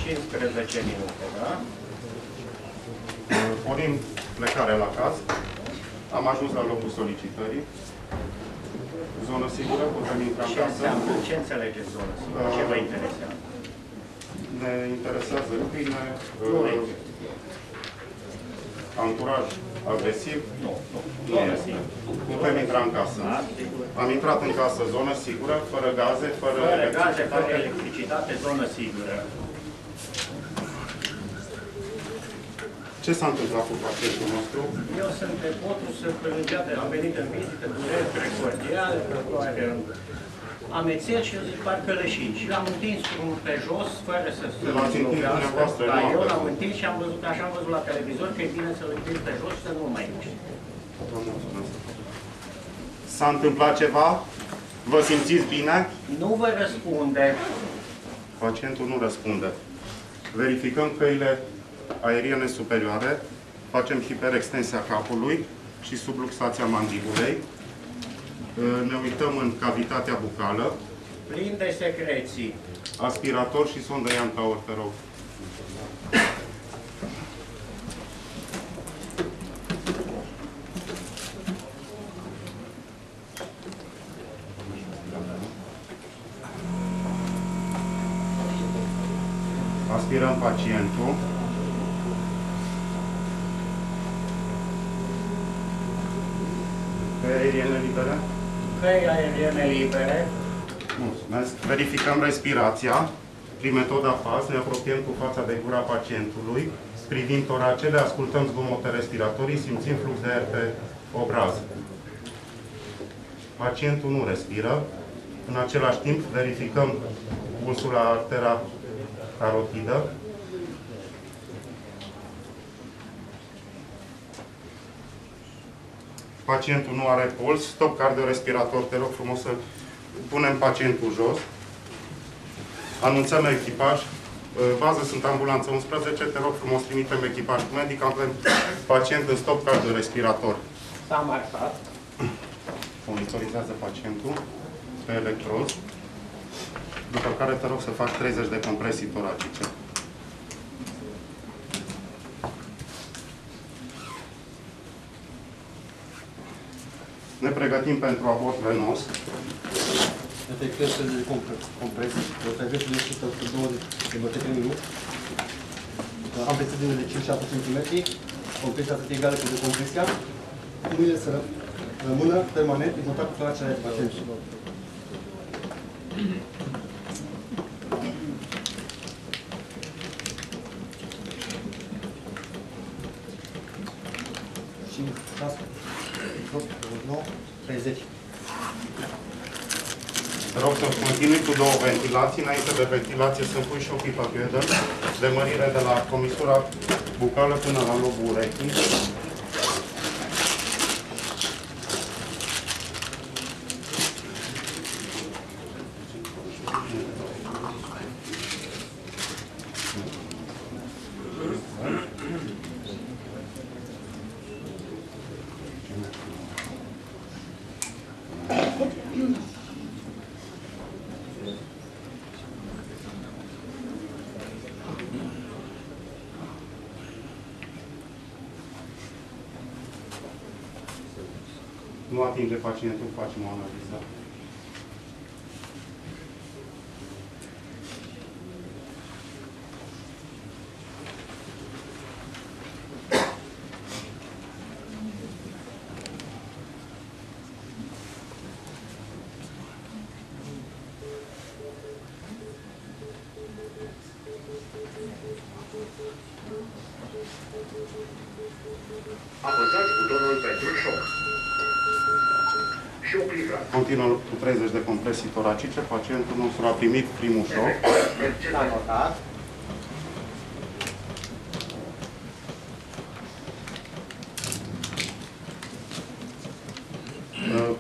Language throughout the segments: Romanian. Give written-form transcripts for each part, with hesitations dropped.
15 minute, da? Pornim plecarea la caz. Am ajuns la locul solicitării. Zonă sigură, putem intra în casă. Ce înțelegeți zonă sigură? Ce vă interesează? Ne interesează câine, anturaj agresiv. Nu. Zonă sigură. Putem intra în casă. Am intrat în casă, zonă sigură, fără gaze, fără electricitate. Fără electricitate, zonă sigură. Ce s-a întâmplat cu pacientul nostru? Eu sunt pe potru să plângeate, am venit în vizită, dureri precordiale, amețeli și eu zic parcă lășini. Și l-am întins pe jos, fără să se lovească. Dar eu l-am întins și am văzut, așa am văzut la televizor, că e bine să-l întins pe jos și să nu mai miște. S-a întâmplat ceva? Vă simțiți bine? Nu vă răspunde. Pacientul nu răspunde. Verificăm căile aeriene superioare, facem hiperextensia capului și subluxația mandibulei. Ne uităm în cavitatea bucală. Plin de secreții. Aspirator și sondă Iantaur, te rog. Aspirăm pacientul. Căi aeriene libere? Căi aeriene libere. Mulțumesc. Verificăm respirația. Prin metoda FAS ne apropiem cu fața de gura pacientului, privim toracele, ascultăm zgomote respiratorii, simțim flux de aer pe obraz. Pacientul nu respiră. În același timp verificăm pulsul la artera carotidă. Pacientul nu are puls. Stop cardiorespirator. Te rog frumos să punem pacientul jos. Anunțăm echipaj. Bază sunt ambulanță 11. Te rog frumos, trimitem echipaj cu medic. Avem pacient în stop cardiorespirator. S-a marcat. Monitorizează pacientul pe electrod. După care te rog să faci 30 de compresii toracice. Ne pregătim pentru abort venos. Efectuez de compresii. Efectuez de 120 de bătăi pe minut. Amplitudine de 5-7 cm. Compresia să fie egală cu decompresia. Mâinile să rămână permanent în contact cu toracea pacientului. Și 6, 8, 9, 30. Te rog să continui cu două ventilații. Înainte de ventilație să pui și o pipaghiodă de mărire de la comisura bucală până la lobul urechii. Nu atinge pacientul, facem o analiză. Apăsați butonul pentru șoc. Șoc livrat. Continuă cu 30 de compresii toracice. Pacientul nostru a primit primul șoc. S-a notat.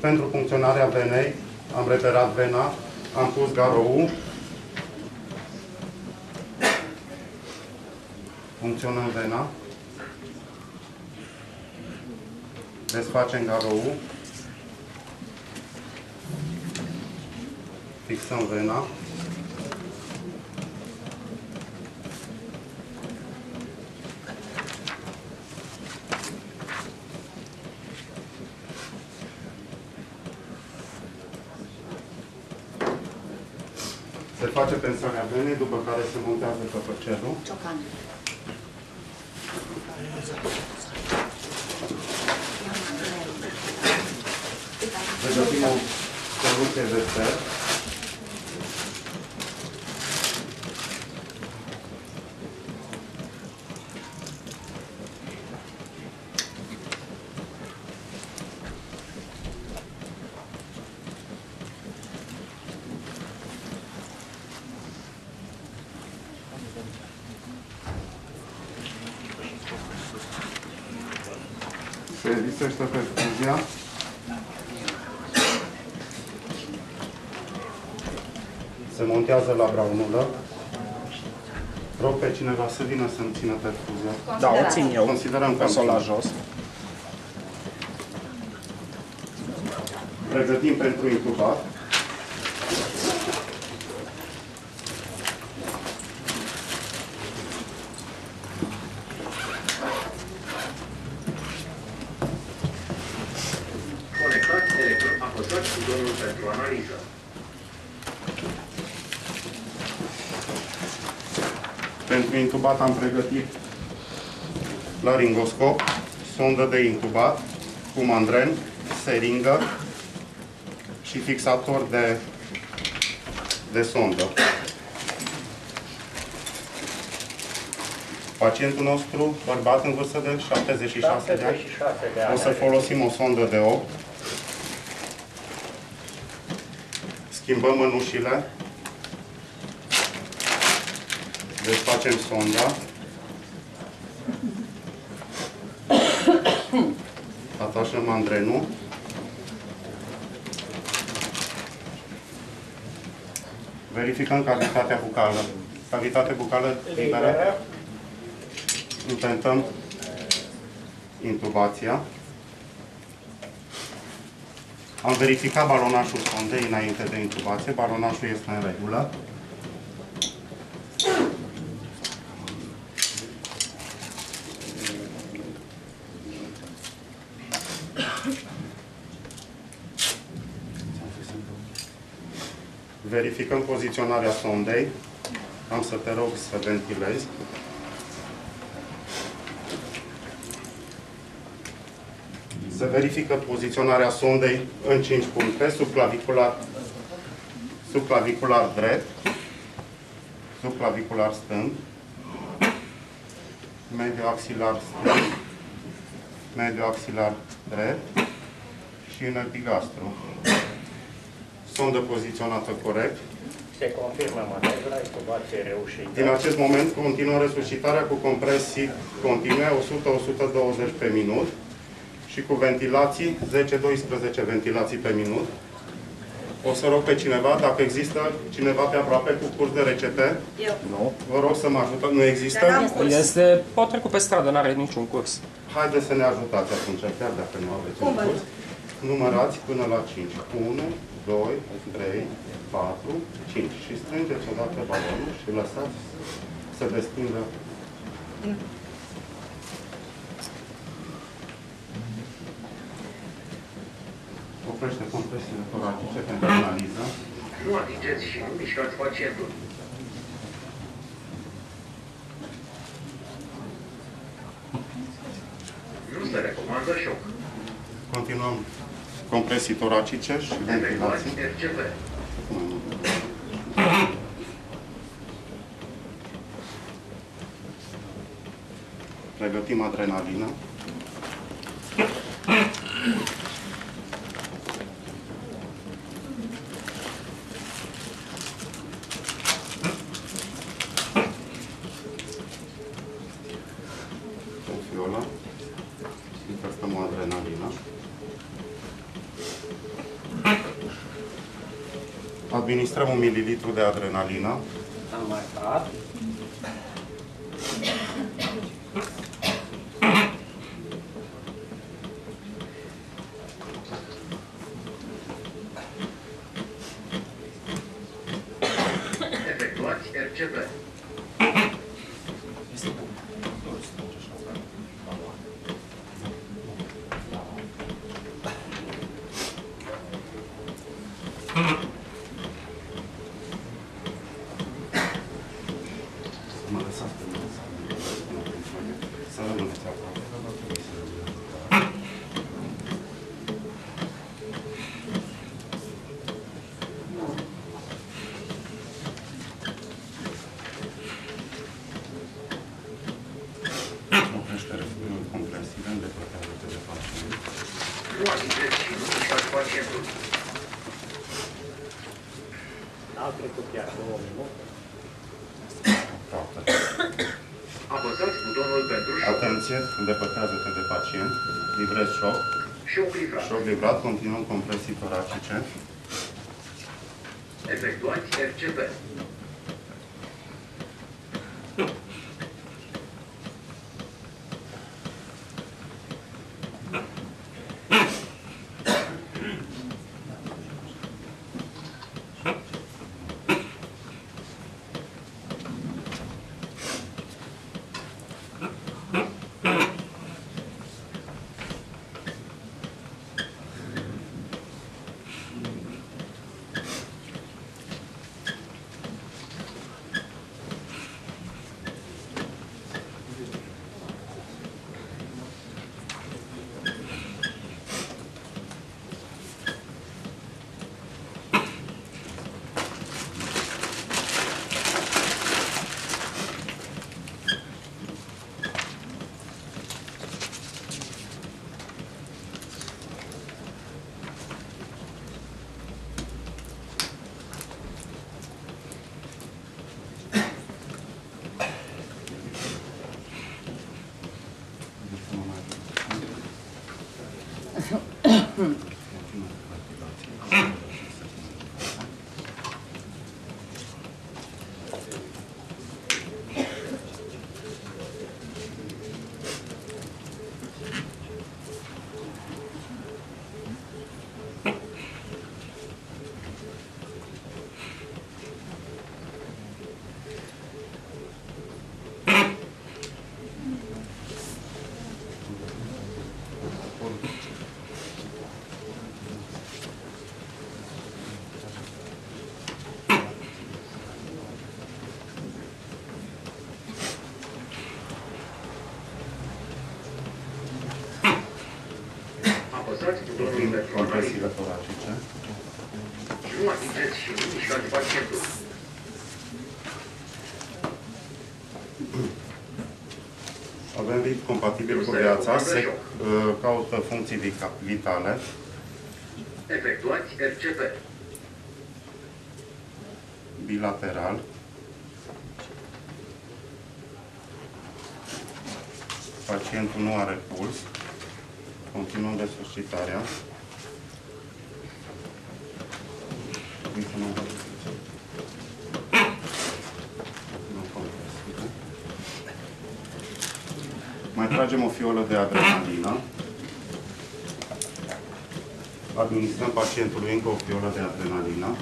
Pentru funcționarea venei, am reperat vena, am pus garou. Funcționăm vena. Desfacem garou. Fixăm vena. face pensarea venei, după care se montează căpăcelul. Pregătim o soluție de ser. Se lisește perfuzia. Se montează la braunulă. Rog pe cineva să vină să-mi țină perfuzia. Da, o țin eu. Considerăm că o la jos. Pregătim pentru intubat. Conectați electrod, apăsați butonul pentru analiză. Pentru intubat am pregătit laringoscop, sondă de intubat, cu mandren, seringă și fixator de sondă. Pacientul nostru, bărbat în vârstă de 76 de ani, 76 de ani. o să folosim o sondă de 8. Schimbăm mânușile. Desfacem sonda. Atașăm mandrenul. Verificăm cavitatea bucală. Cavitatea bucală liberă. Intentăm intubația. Am verificat balonașul sondei înainte de intubație. Balonașul este în regulă. Verificăm poziționarea sondei. Am să te rog să ventilezi. Se verifică poziționarea sondei în 5 puncte, subclavicular drept, subclavicular stâng, mediu axilar stâng, mediu axilar drept și în epigastru. Sondă poziționată corect. Se confirmă manevra, intubație reușită. Din acest moment continuă resuscitarea cu compresii continue 100-120 pe minut și cu ventilații 10-12 ventilații pe minut. O să rog pe cineva, dacă există cineva pe aproape cu curs de RCT, Nu. vă rog să mă ajute. Nu există? Este, pot trecut pe stradă, n-are niciun curs. Haideți să ne ajutați atunci, chiar dacă nu aveți un curs. Numărați până la 5. 1, 2, 3, 4, 5. Și strângeți odată balonul și lăsați să destindă. Oprește compresiile toracice pentru analiză. Nu atingeți și nu mișcați pacientul. Nu se recomandă șoc. Continuăm compresii toracice și ventilații. Efectuați RCP. Pregătim adrenalină. Fiola. Încărcăm o adrenalină. Administrăm 1 ml de adrenalină. Am marcat. Efectuați RCP. Mă lăsați pe mine să rămâneți acolo. Oprește compresiile, îndepărtează-te de pacient. Nu atingeți și nu mișcați pacientul. N-au trecut chiar 2 minute. Apăsați butonul pentru șoc. Atenție, îndepărtează-te de pacient, livrezi șoc. Șoc livrat. Șoc livrat, continuăm compresii toracice. Efectuați RCP. Apăsați butonul pentru Compresiile toracice. Nu atingeți și nu mișcați pacientul. Avem ritm compatibil cu viața, se caută funcții vitale. Efectuați RCP. Bilateral. Pacientul nu are puls. Continuăm resuscitarea. Mai tragem o fiolă de adrenalină. Administrăm pacientului încă o fiolă de adrenalină.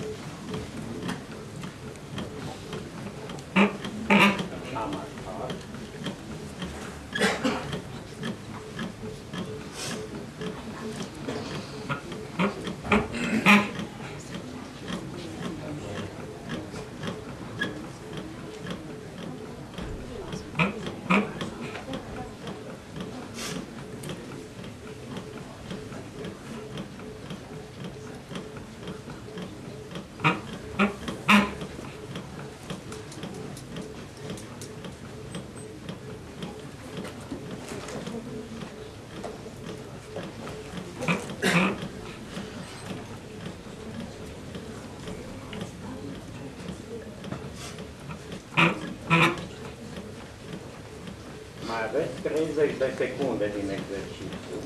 Mai aveți 30 de secunde din exercițiu.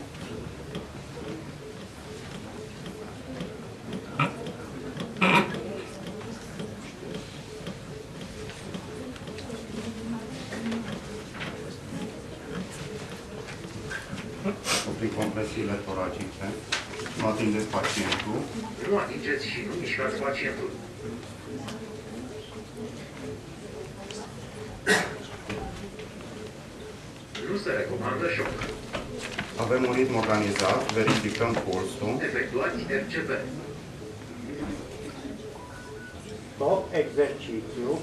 Oprim compresiile toracice. Nu atingeți pacientul. Nu atingeți și nu mișcați pacientul. Nu se recomandă șoc. Avem un ritm organizat, verificăm pulsul. Efectuați RCP. Stop exercițiu.